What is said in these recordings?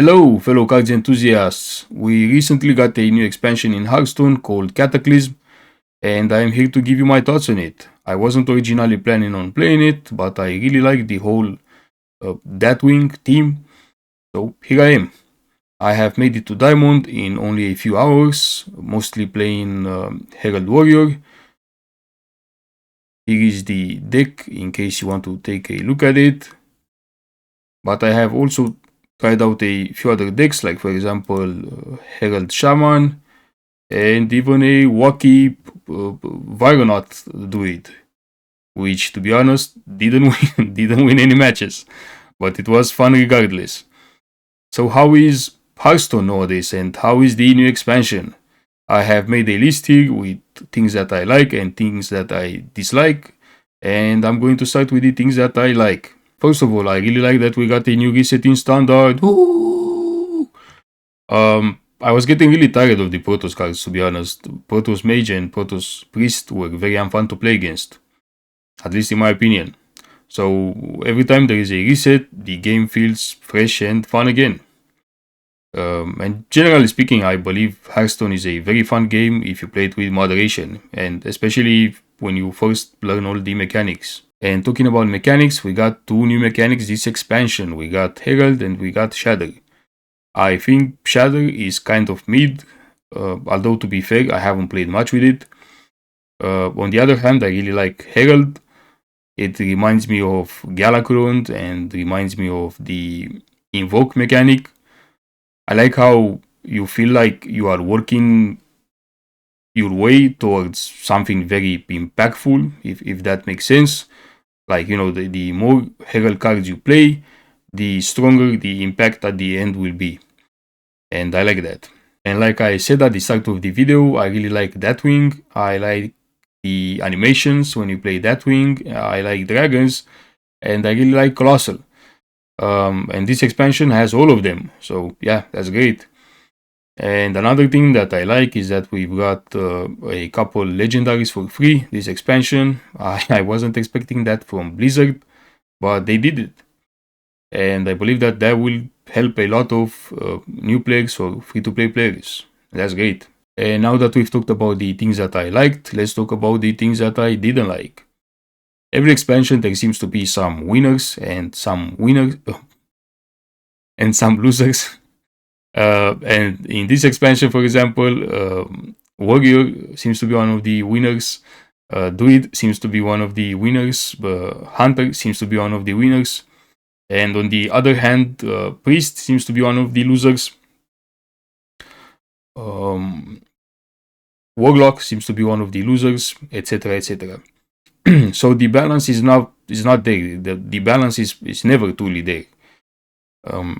Hello, fellow cards enthusiasts. We recently got a new expansion in Hearthstone called Cataclysm, and I am here to give you my thoughts on it. I wasn't originally planning on playing it, but I really like the whole Deathwing theme, so here I am. I have made it to Diamond in only a few hours, mostly playing Herald Warrior. Here is the deck in case you want to take a look at it. But I have also tried out a few other decks, like for example Herald Shaman and even a wacky Vironaut Druid, which to be honest didn't win any matches, but it was fun regardless. So how is Hearthstone nowadays, and how is the new expansion? I have made a list here with things that I like and things that I dislike, and I'm going to start with the things that I like. First of all, I really like that we got a new reset in Standard. Ooh! I was getting really tired of the Protoss cards, to be honest. Protoss Mage and Protoss Priest were very unfun to play against, at least in my opinion. So every time there is a reset, the game feels fresh and fun again. And generally speaking, I believe Hearthstone is a very fun game if you play it with moderation, and especially when you first learn all the mechanics. And talking about mechanics, we got two new mechanics this expansion. We got Herald and we got Shatter. I think Shatter is kind of mid, although to be fair, I haven't played much with it. On the other hand, I really like Herald. It reminds me of Galakrond and reminds me of the Invoke mechanic. I like how you feel like you are working your way towards something very impactful, if that makes sense. Like, you know, the more Herald cards you play, the stronger the impact at the end will be. And I like that. And like I said at the start of the video, I really like Deathwing. I like the animations when you play Deathwing. I like dragons. And I really like Colossal. And this expansion has all of them. So yeah, that's great. And another thing that I like is that we've got a couple legendaries for free this expansion. I wasn't expecting that from Blizzard, but they did it. And I believe that will help a lot of new players or free-to-play players. That's great. And now that we've talked about the things that I liked, let's talk about the things that I didn't like. Every expansion there seems to be some winners and some and some losers. And in this expansion, for example, Warrior seems to be one of the winners. Druid seems to be one of the winners. Hunter seems to be one of the winners. And on the other hand, Priest seems to be one of the losers. Warlock seems to be one of the losers, etc., etc. So the balance is not there. The balance is never truly there.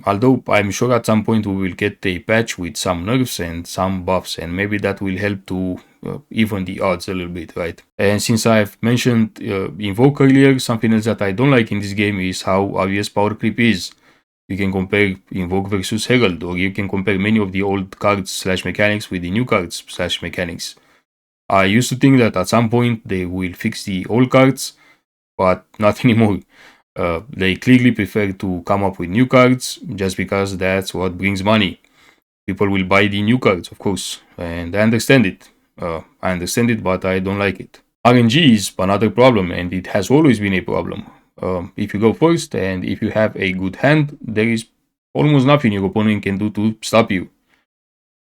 Although I'm sure at some point we will get a patch with some nerfs and some buffs, and maybe that will help to even the odds a little bit, right? And since I've mentioned Invoke earlier, something else that I don't like in this game is how obvious power creep is. You can compare Invoke versus Herald, or you can compare many of the old cards / mechanics with the new cards / mechanics. I used to think that at some point they will fix the old cards, but not anymore. They clearly prefer to come up with new cards just because that's what brings money. People will buy the new cards, of course, and I understand it. But I don't like it. RNG is another problem, and it has always been a problem. If you go first and if you have a good hand, there is almost nothing your opponent can do to stop you.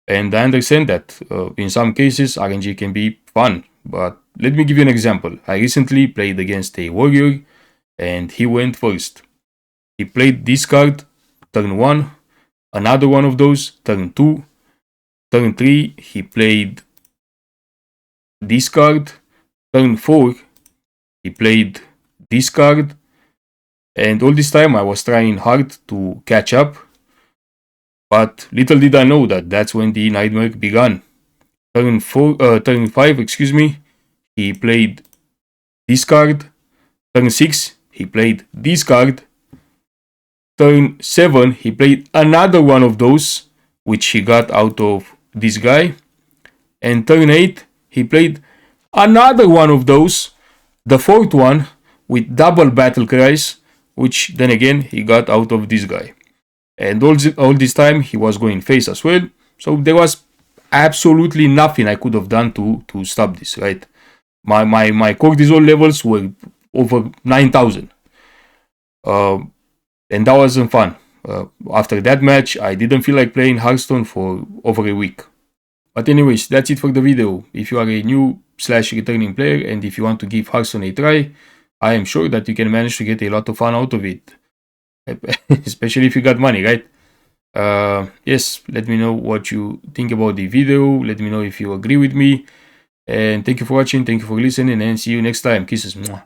And I understand that in some cases RNG can be fun, but let me give you an example. I recently played against a warrior and he went first. He played this card, turn 1, another one of those, turn 2, turn 3, he played this card, turn 4, he played this card, and all this time I was trying hard to catch up, but little did I know that that's when the nightmare began. Turn 5, he played this card, turn 6, he played this card. Turn 7, he played another one of those, which he got out of this guy. And turn 8, he played another one of those, the fourth one, with double battle cries, which then again he got out of this guy. And all this time he was going face as well. So there was absolutely nothing I could have done to stop this, right? My cortisol levels were over 9,000. And that wasn't fun. After that match, I didn't feel like playing Hearthstone for over a week. But anyways, that's it for the video. If you are a new / returning player and if you want to give Hearthstone a try, I am sure that you can manage to get a lot of fun out of it. Especially if you got money, right? Yes, let me know what you think about the video. Let me know if you agree with me. And thank you for watching. Thank you for listening. And see you next time. Kisses. Mwah.